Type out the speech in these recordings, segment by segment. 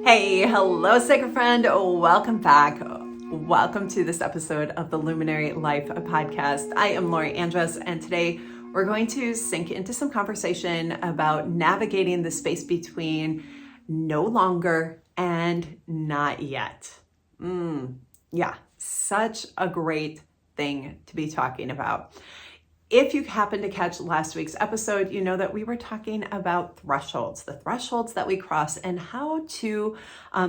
Hey, hello, sacred friend. Welcome back. Welcome to this episode of the Luminary Life Podcast. I am Andrus, and today we're going to sink into some conversation about navigating the space between no longer and not yet. Yeah, such a great thing to be talking about. If you happen to catch last week's episode, you know that we were talking about thresholds, the thresholds that we cross, and how to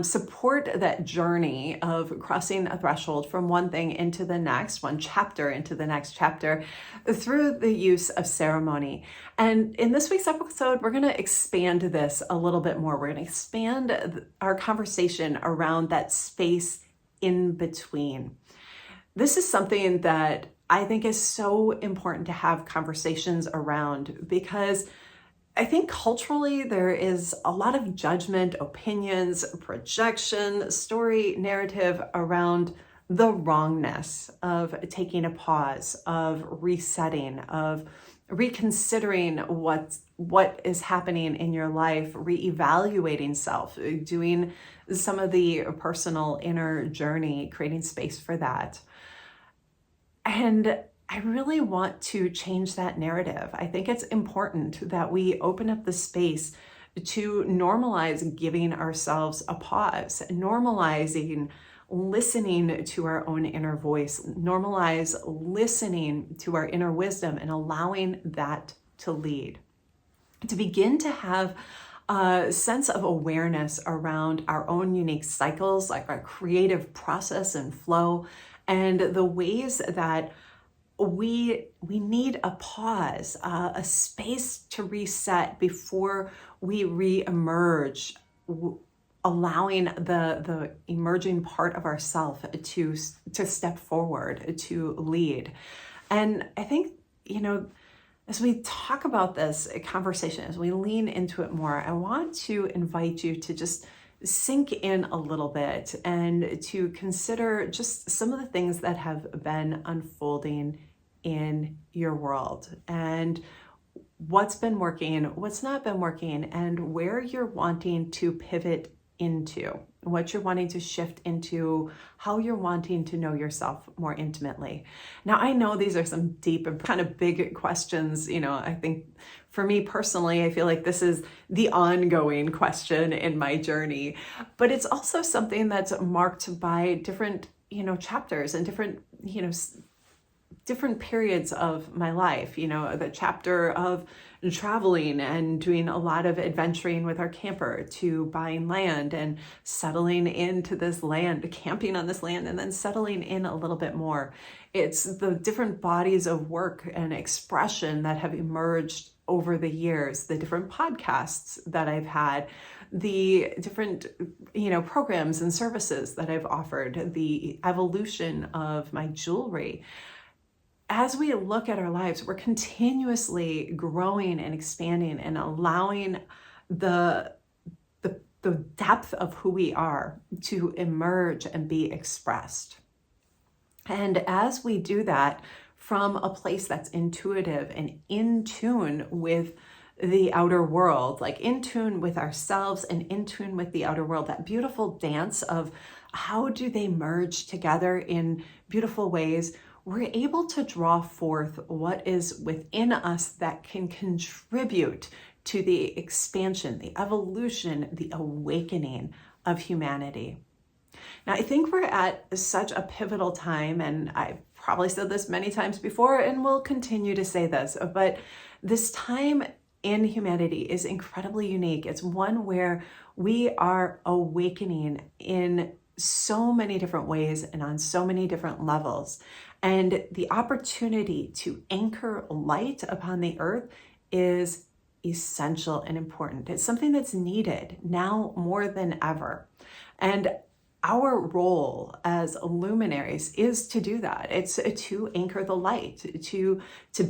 support that journey of crossing a threshold from one thing into the next, one chapter into the next chapter, through the use of ceremony. And in this week's episode, we're going to expand this a little bit more. We're going to expand our conversation around that space in between. This is something that I think is so important to have conversations around, because I think culturally there is a lot of judgment, opinions, projection, story, narrative around the wrongness of taking a pause, of resetting, of reconsidering what is happening in your life, reevaluating self, doing some of the personal inner journey, creating space for that. And I really want to change that narrative. I think it's important that we open up the space to normalize giving ourselves a pause, normalizing listening to our own inner voice, normalize listening to our inner wisdom and allowing that to lead. To begin to have a sense of awareness around our own unique cycles, like our creative process and flow, and the ways that we need a pause, a space to reset before we re-emerge, allowing the emerging part of ourself to step forward, to lead. And I think, as we talk about this conversation, as we lean into it more, I want to invite you to just sink in a little bit and to consider just some of the things that have been unfolding in your world and what's been working, what's not been working, and where you're wanting to pivot into, what you're wanting to shift into, how you're wanting to know yourself more intimately. Now, I know these are some deep and kind of big questions. I think for me personally, I feel like this is the ongoing question in my journey, but it's also something that's marked by different, chapters and different, different periods of my life. The chapter of traveling and doing a lot of adventuring with our camper, to buying land and settling into this land, camping on this land, and then settling in a little bit more. It's the different bodies of work and expression that have emerged over the years, the different podcasts that I've had, the different, programs and services that I've offered, the evolution of my jewelry. As we look at our lives, we're continuously growing and expanding and allowing the depth of who we are to emerge and be expressed. And as we do that from a place that's intuitive and in tune with the outer world, like in tune with ourselves and in tune with the outer world, that beautiful dance of how do they merge together in beautiful ways, we're able to draw forth what is within us that can contribute to the expansion, the evolution, the awakening of humanity. Now, I think we're at such a pivotal time, and I've probably said this many times before and will continue to say this, but this time in humanity is incredibly unique. It's one where we are awakening in so many different ways and on so many different levels. And the opportunity to anchor light upon the earth is essential and important. It's something that's needed now more than ever. And our role as luminaries is to do that. It's to anchor the light, to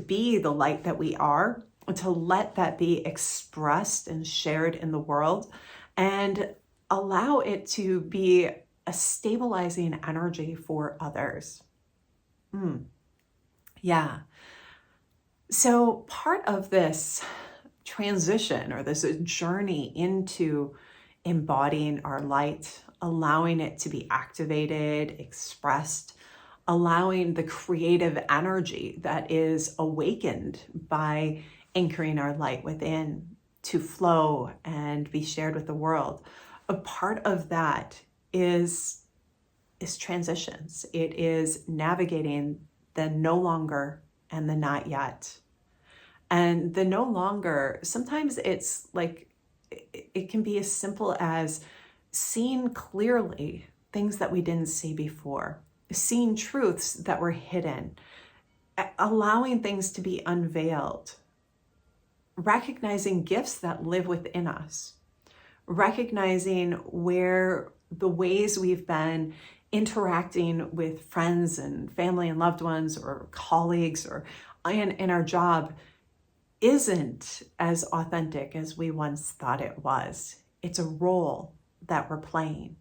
be the light that we are, to let that be expressed and shared in the world, and allow it to be a stabilizing energy for others. Yeah. So part of this transition or this journey into embodying our light, allowing it to be activated, expressed, allowing the creative energy that is awakened by anchoring our light within to flow and be shared with the world. A part of that is transitions. It is navigating the no longer and the not yet. And the no longer, sometimes it's like, it can be as simple as seeing clearly things that we didn't see before, seeing truths that were hidden, allowing things to be unveiled, recognizing gifts that live within us, recognizing where the ways we've been interacting with friends and family and loved ones or colleagues or in our job isn't as authentic as we once thought it was. It's a role that we're playing.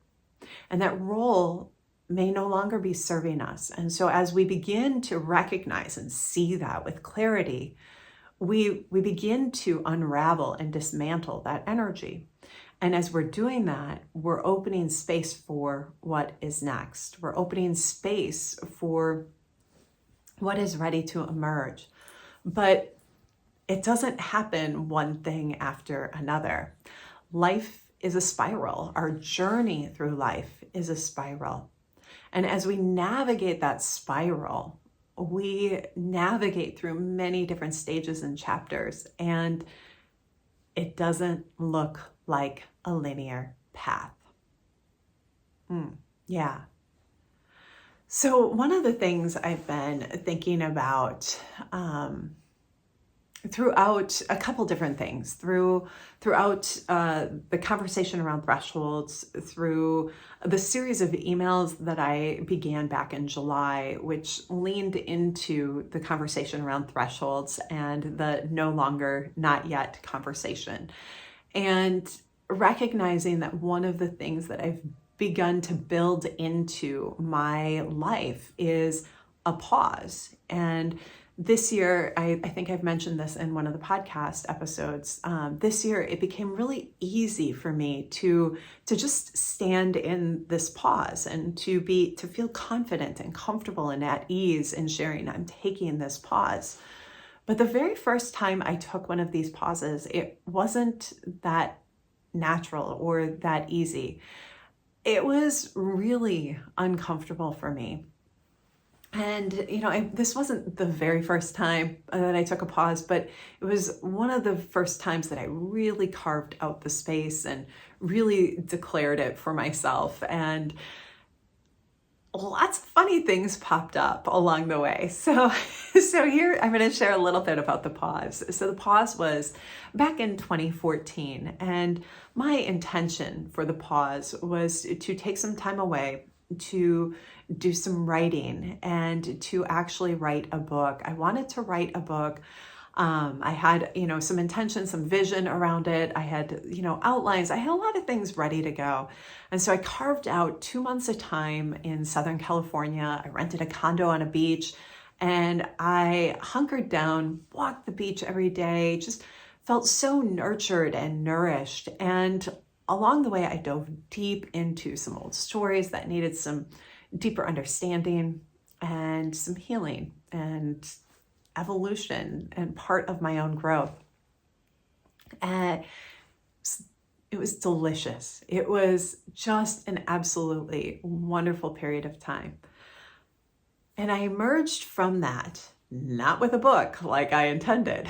And that role may no longer be serving us. And so as we begin to recognize and see that with clarity, we begin to unravel and dismantle that energy. And as we're doing that, we're opening space for what is next. We're opening space for what is ready to emerge. But it doesn't happen one thing after another. Life is a spiral. Our journey through life is a spiral. And as we navigate that spiral, we navigate through many different stages and chapters, and it doesn't look like a linear path. Yeah. So one of the things I've been thinking about throughout a couple different things, throughout the conversation around thresholds, through the series of emails that I began back in July, which leaned into the conversation around thresholds and the no longer, not yet conversation. And recognizing that one of the things that I've begun to build into my life is a pause. And this year, I think I've mentioned this in one of the podcast episodes. This year, it became really easy for me to just stand in this pause and to feel confident and comfortable and at ease in sharing I'm taking this pause. But the very first time I took one of these pauses, it wasn't that natural or that easy. It was really uncomfortable for me. And, this wasn't the very first time that I took a pause, but it was one of the first times that I really carved out the space and really declared it for myself. And lots of funny things popped up along the way. So here I'm going to share a little bit about the pause. So the pause was back in 2014. And my intention for the pause was to take some time away to do some writing and to actually write a book. I wanted to write a book. I had, some intention, some vision around it. I had, outlines. I had a lot of things ready to go. And so I carved out 2 months of time in Southern California. I rented a condo on a beach and I hunkered down, walked the beach every day, just felt so nurtured and nourished. And along the way, I dove deep into some old stories that needed some deeper understanding and some healing and evolution and part of my own growth. And it was delicious. It was just an absolutely wonderful period of time. And I emerged from that, not with a book like I intended,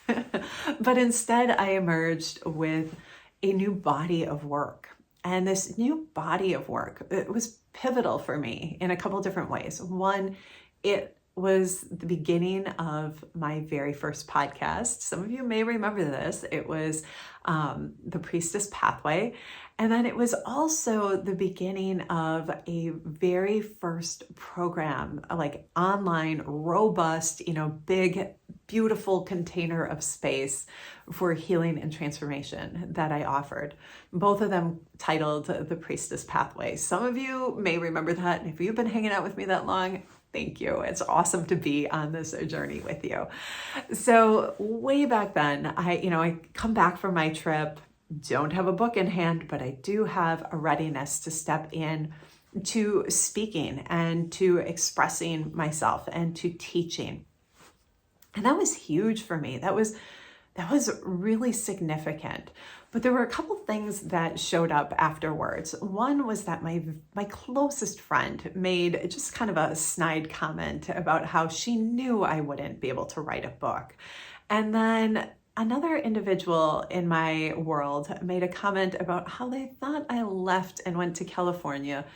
but instead I emerged with a new body of work. And this new body of work, it was pivotal for me in a couple different ways. One, it was the beginning of my very first podcast. Some of you may remember this. It was the Priestess Pathway. And then it was also the beginning of a very first program, like online, robust, big, beautiful container of space for healing and transformation that I offered. Both of them titled the Priestess Pathway. Some of you may remember that. And if you've been hanging out with me that long, thank you. It's awesome to be on this journey with you. So way back then, I come back from my trip don't have a book in hand, but I do have a readiness to step in to speaking and to expressing myself and to teaching. And that was huge for me. That was really significant. But there were a couple things that showed up afterwards. One was that my closest friend made just kind of a snide comment about how she knew I wouldn't be able to write a book. And then another individual in my world made a comment about how they thought I left and went to California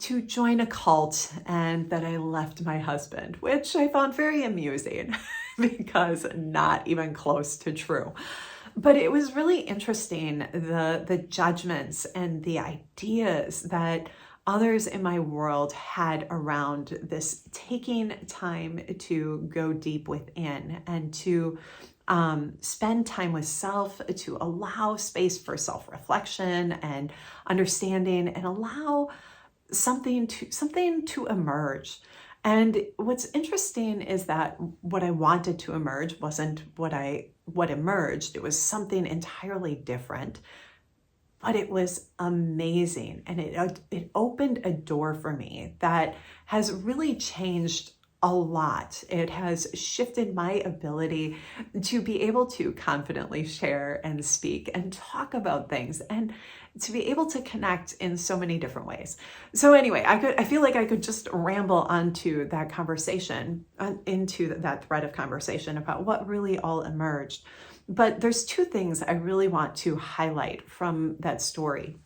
to join a cult and that I left my husband, which I found very amusing because not even close to true. But it was really interesting, the judgments and the ideas that others in my world had around this taking time to go deep within and to spend time with self, to allow space for self-reflection and understanding and allow something to emerge. And what's interesting is that what I wanted to emerge wasn't what emerged. It was something entirely different, but it was amazing. And it opened a door for me that has really changed a lot. It has shifted my ability to be able to confidently share and speak and talk about things and to be able to connect in so many different ways. So anyway, I feel like I could just ramble onto that conversation, into that thread of conversation about what really all emerged. But there's two things I really want to highlight from that story.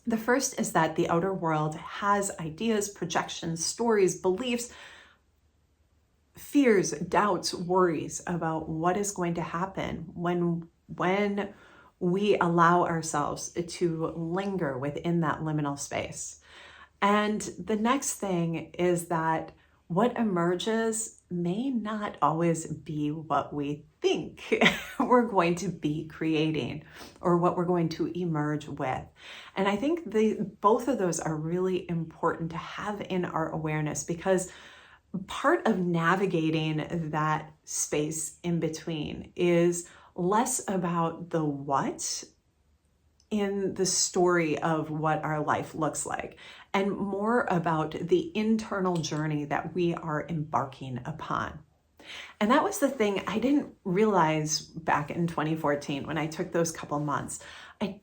The first is that the outer world has ideas, projections, stories, beliefs, fears, doubts, worries about what is going to happen when we allow ourselves to linger within that liminal space. And the next thing is that what emerges may not always be what we think we're going to be creating or what we're going to emerge with. And I think both of those are really important to have in our awareness, because part of navigating that space in between is less about the what in the story of what our life looks like, and more about the internal journey that we are embarking upon. And that was the thing I didn't realize back in 2014 when I took those couple months.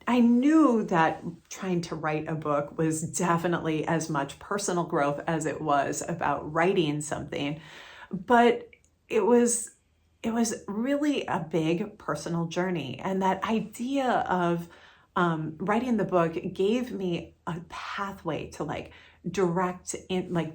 I knew that trying to write a book was definitely as much personal growth as it was about writing something, but it was really a big personal journey. And that idea of writing the book gave me a pathway to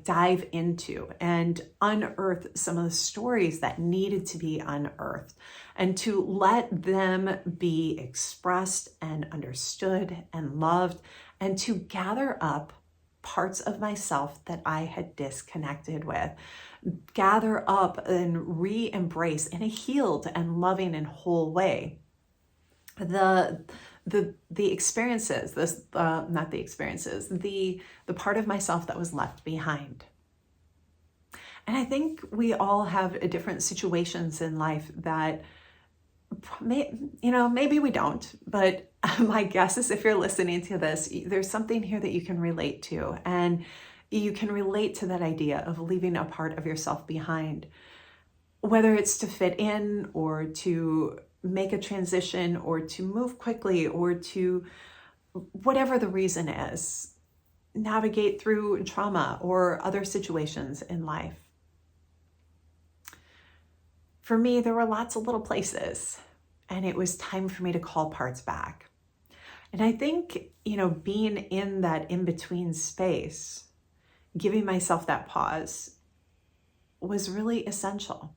dive into and unearth some of the stories that needed to be unearthed, and to let them be expressed and understood and loved, and to gather up parts of myself that I had disconnected with, gather up and re-embrace in a healed and loving and whole way the experiences, the part of myself that was left behind. And I think we all have different situations in life that maybe we don't, but my guess is if you're listening to this, there's something here that you can relate to, and you can relate to that idea of leaving a part of yourself behind, whether it's to fit in or to make a transition or to move quickly or to whatever the reason is, navigate through trauma or other situations in life. For me, there were lots of little places, and it was time for me to call parts back. And I think, being in that in-between space, giving myself that pause, was really essential.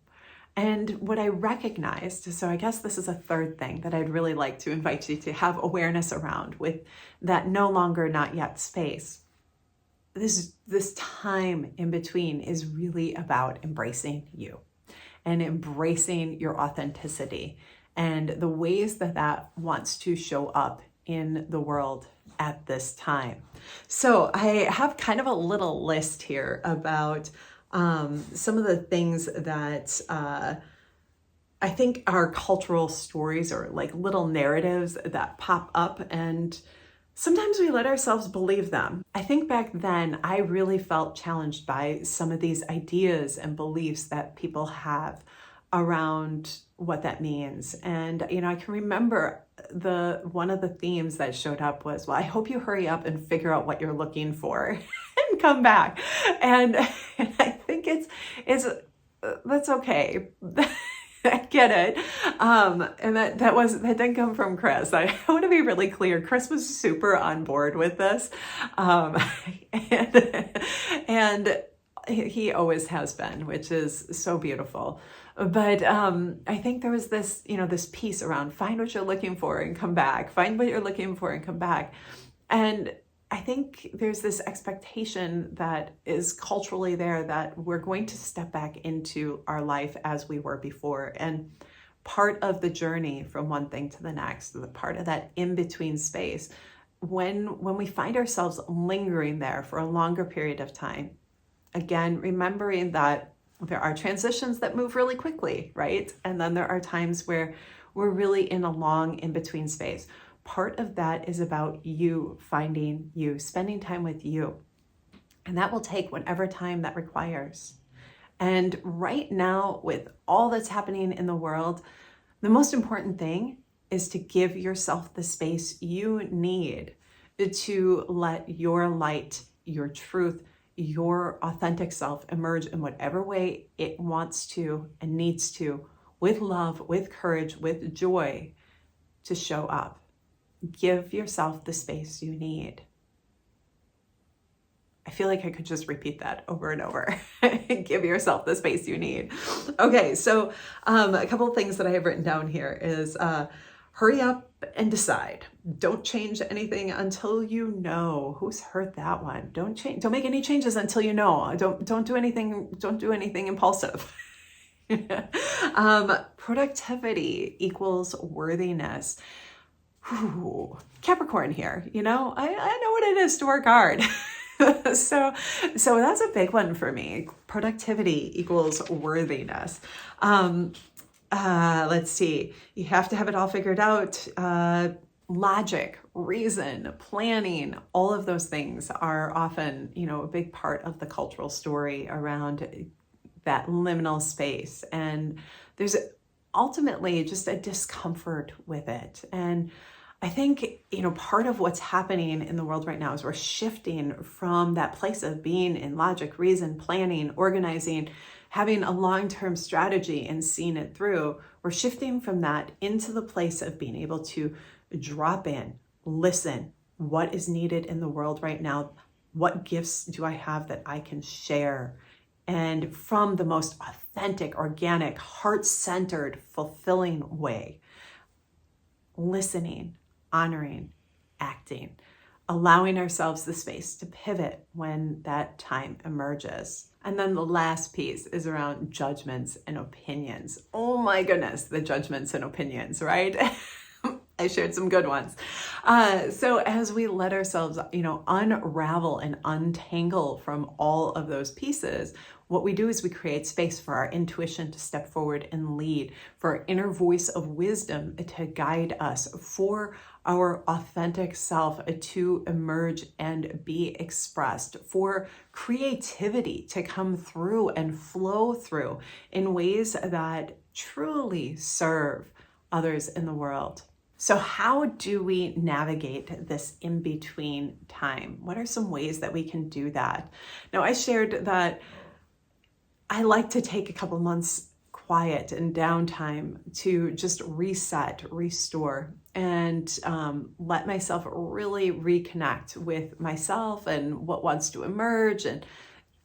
And what I recognized, so I guess this is a third thing that I'd really like to invite you to have awareness around with that no longer, not yet space. This time in between is really about embracing you and embracing your authenticity and the ways that wants to show up in the world at this time. So I have kind of a little list here about some of the things that I think our cultural stories are like little narratives that pop up, and sometimes we let ourselves believe them. I think back then I really felt challenged by some of these ideas and beliefs that people have around what that means. And I can remember one of the themes that showed up was, well, I hope you hurry up and figure out what you're looking for and come back. And I think it's that's okay. I get it. And that didn't come from Chris. I want to be really clear. Chris was super on board with this. And he always has been, which is so beautiful. But I think there was this, this piece around find what you're looking for and come back, find what you're looking for and come back. And I think there's this expectation that is culturally there that we're going to step back into our life as we were before. And part of the journey from one thing to the next, the part of that in-between space, when we find ourselves lingering there for a longer period of time, again, remembering that there are transitions that move really quickly, right? And then there are times where we're really in a long in-between space. Part of that is about you finding you, spending time with you. And that will take whatever time that requires. And right now, with all that's happening in the world, the most important thing is to give yourself the space you need to let your light, your truth, your authentic self emerge in whatever way it wants to and needs to, with love, with courage, with joy, to show up. Give yourself the space you need. I feel like I could just repeat that over and over. Give yourself the space you need. Okay, so a couple of things that I have written down here is hurry up and decide. Don't change anything until you know. Who's heard that one? Don't make any changes until you know. Don't do anything impulsive. Productivity equals worthiness. Ooh, Capricorn here, I know what it is to work hard. So that's a big one for me. Productivity equals worthiness. Let's see. You have to have it all figured out. Logic, reason, planning, all of those things are often, a big part of the cultural story around that liminal space. And there's ultimately just a discomfort with it. And I think, part of what's happening in the world right now is we're shifting from that place of being in logic, reason, planning, organizing, having a long-term strategy and seeing it through. We're shifting from that into the place of being able to drop in, listen, what is needed in the world right now? What gifts do I have that I can share? And from the most authentic, organic, heart-centered, fulfilling way, listening, honoring, acting, allowing ourselves the space to pivot when that time emerges. And then the last piece is around judgments and opinions. Oh my goodness, the judgments and opinions, right? I shared some good ones. So as we let ourselves, unravel and untangle from all of those pieces, what we do is we create space for our intuition to step forward and lead, for our inner voice of wisdom to guide us, for our authentic self to emerge and be expressed, for creativity to come through and flow through in ways that truly serve others in the world. So how do we navigate this in-between time? What are some ways that we can do that? Now, I shared that I like to take a couple months quiet and downtime to just reset, restore, and let myself really reconnect with myself and what wants to emerge and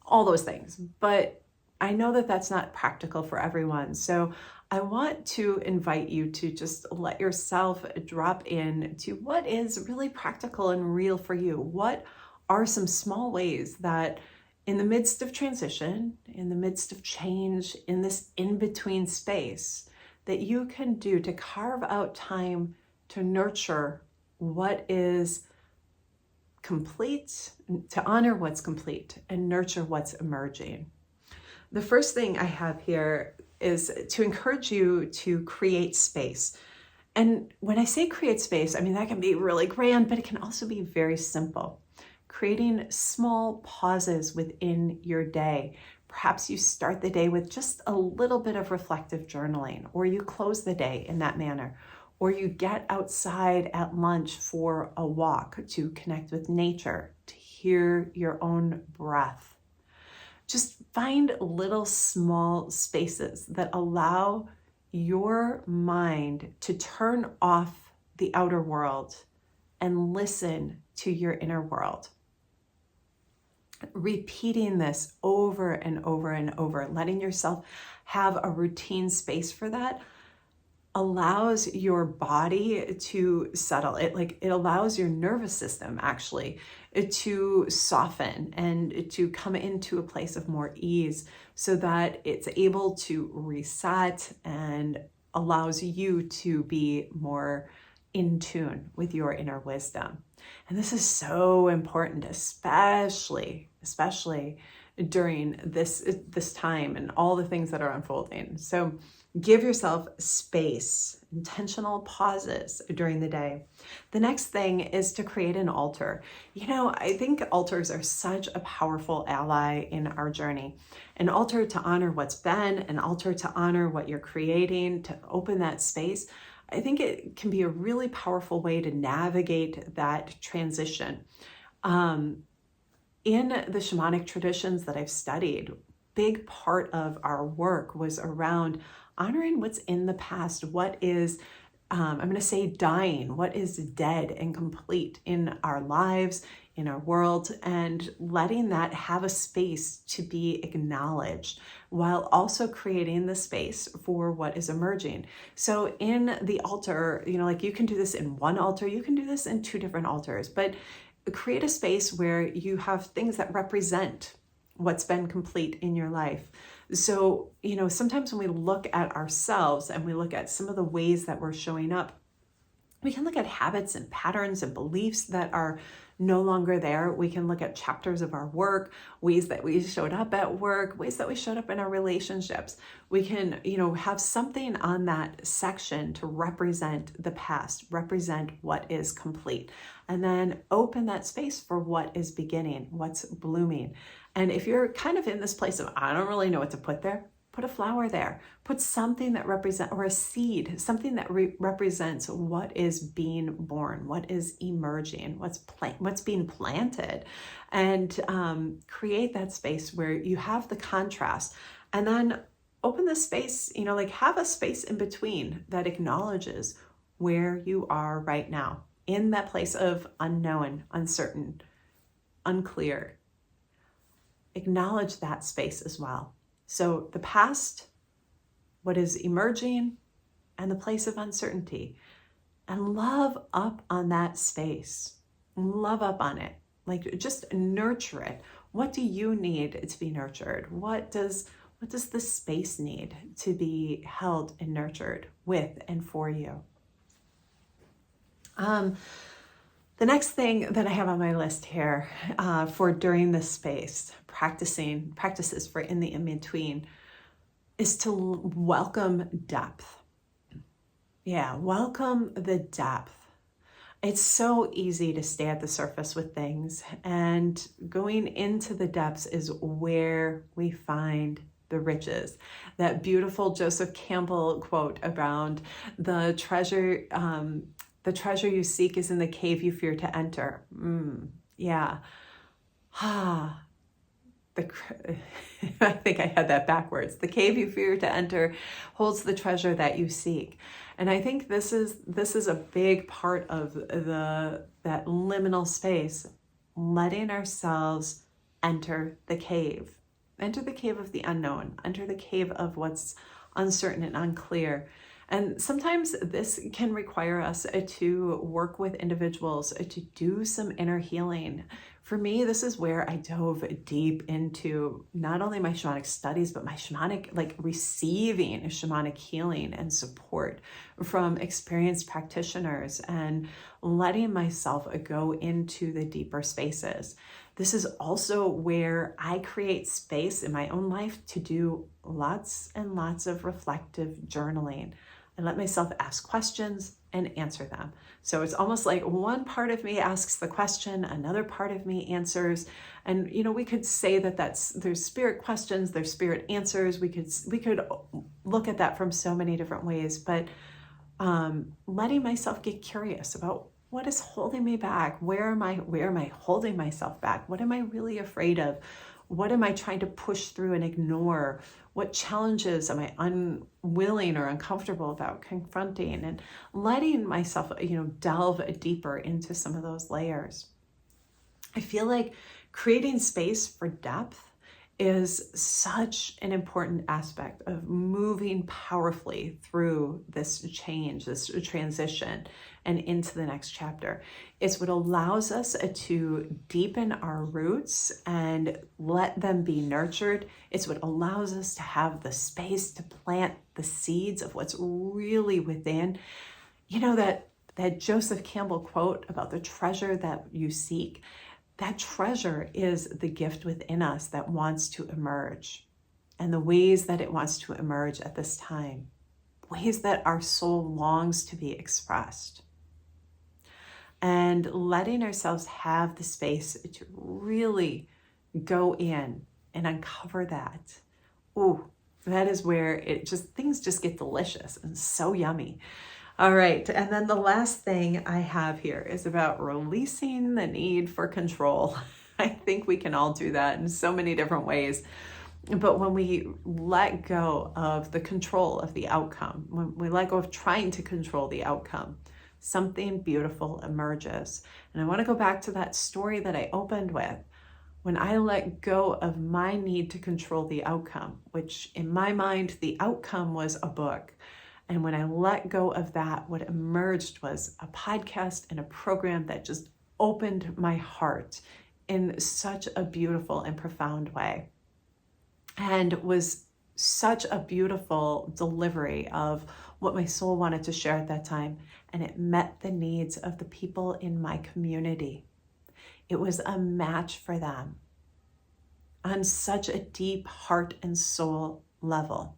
all those things. But I know that that's not practical for everyone. So I want to invite you to just let yourself drop in to what is really practical and real for you. What are some small ways that in the midst of transition, in the midst of change, in this in-between space, that you can do to carve out time to nurture what is complete, to honor what's complete and nurture what's emerging. The first thing I have here is to encourage you to create space. And when I say create space, I mean, that can be really grand, but it can also be very simple. Creating small pauses within your day. Perhaps you start the day with just a little bit of reflective journaling, or you close the day in that manner, or you get outside at lunch for a walk to connect with nature, to hear your own breath. Just find little small spaces that allow your mind to turn off the outer world and listen to your inner world. Repeating this over and over and over, letting yourself have a routine space for that, allows your body to settle. It allows your nervous system actually to soften and to come into a place of more ease, so that it's able to reset and allows you to be more in tune with your inner wisdom. And this is so important, especially during this time and all the things that are unfolding. So give yourself space, intentional pauses during the day. The next thing is to create an altar. I think altars are such a powerful ally in our journey. An altar to honor what's been, an altar to honor what you're creating, to open that space. I think it can be a really powerful way to navigate that transition. In the shamanic traditions that I've studied, big part of our work was around honoring what's in the past, what is, I'm going to say dying, what is dead and complete in our lives, in our world, and letting that have a space to be acknowledged while also creating the space for what is emerging. So in the altar, you can do this in one altar, you can do this in two different altars, but create a space where you have things that represent what's been complete in your life. So, sometimes when we look at ourselves and we look at some of the ways that we're showing up, we can look at habits and patterns and beliefs that are no longer there. We can look at chapters of our work, ways that we showed up at work, ways that we showed up in our relationships. We can, have something on that section to represent the past, represent what is complete, and then open that space for what is beginning, what's blooming. And if you're kind of in this place of, I don't really know what to put there, put a flower there, put something that represents, or a seed, something that represents what is being born, what is emerging, what's being planted, and create that space where you have the contrast, and then open the space, have a space in between that acknowledges where you are right now in that place of unknown, uncertain, unclear. Acknowledge that space as well. So the past, what is emerging, and the place of uncertainty, and love up on that space. Love up on it. Just nurture it. What do you need to be nurtured? What does the space need to be held and nurtured with and for you? The next thing that I have on my list here for during this space, practices for in the in-between, is to welcome depth. Yeah, welcome the depth. It's so easy to stay at the surface with things, and going into the depths is where we find the riches. That beautiful Joseph Campbell quote around the treasure you seek is in the cave you fear to enter. Yeah. I think I had that backwards. The cave you fear to enter holds the treasure that you seek. And I think this is a big part of that liminal space, letting ourselves enter the cave of the unknown, enter the cave of what's uncertain and unclear. And sometimes this can require us to work with individuals to do some inner healing. For me, this is where I dove deep into not only my shamanic studies, but my shamanic, like receiving shamanic healing and support from experienced practitioners and letting myself go into the deeper spaces. This is also where I create space in my own life to do lots and lots of reflective journaling. I let myself ask questions and answer them. So it's almost like one part of me asks the question, another part of me answers. And, we could say that there's spirit questions, there's spirit answers. We could look at that from so many different ways, but letting myself get curious about what is holding me back? Where am I holding myself back? What am I really afraid of? What am I trying to push through and ignore? What challenges am I unwilling or uncomfortable about confronting? And letting myself, delve deeper into some of those layers. I feel like creating space for depth is such an important aspect of moving powerfully through this change, this transition, and into the next chapter. It's what allows us to deepen our roots and let them be nurtured. It's what allows us to have the space to plant the seeds of what's really within. That Joseph Campbell quote about the treasure that you seek. That treasure is the gift within us that wants to emerge, and the ways that it wants to emerge at this time, ways that our soul longs to be expressed. And letting ourselves have the space to really go in and uncover that. Ooh, that is where things just get delicious and so yummy. All right, and then the last thing I have here is about releasing the need for control. I think we can all do that in so many different ways. But when we let go of the control of the outcome, when we let go of trying to control the outcome, something beautiful emerges. And I want to go back to that story that I opened with. When I let go of my need to control the outcome, which in my mind, the outcome was a book. And when I let go of that, what emerged was a podcast and a program that just opened my heart in such a beautiful and profound way, and was such a beautiful delivery of what my soul wanted to share at that time. And it met the needs of the people in my community. It was a match for them on such a deep heart and soul level.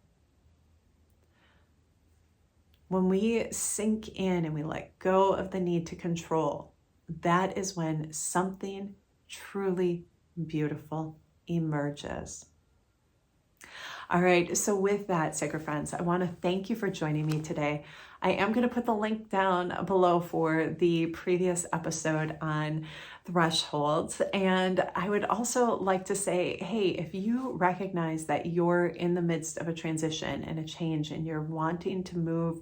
When we sink in and we let go of the need to control, that is when something truly beautiful emerges. All right, so with that, sacred friends, I want to thank you for joining me today. I am going to put the link down below for the previous episode on thresholds. And I would also like to say, hey, if you recognize that you're in the midst of a transition and a change and you're wanting to move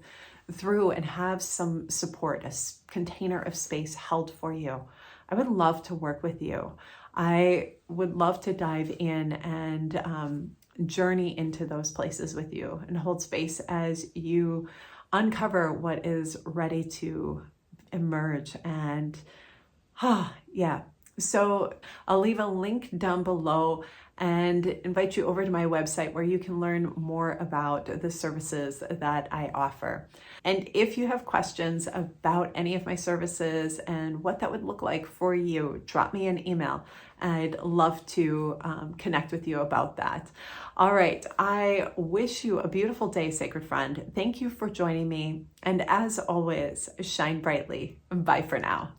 through and have some support, a container of space held for you, I would love to work with you. I would love to dive in and journey into those places with you and hold space as you uncover what is ready to emerge. And so I'll leave a link down below and invite you over to my website where you can learn more about the services that I offer. And if you have questions about any of my services and what that would look like for you, drop me an email. I'd love to connect with you about that. All right, I wish you a beautiful day, sacred friend. Thank you for joining me. And as always, shine brightly. Bye for now.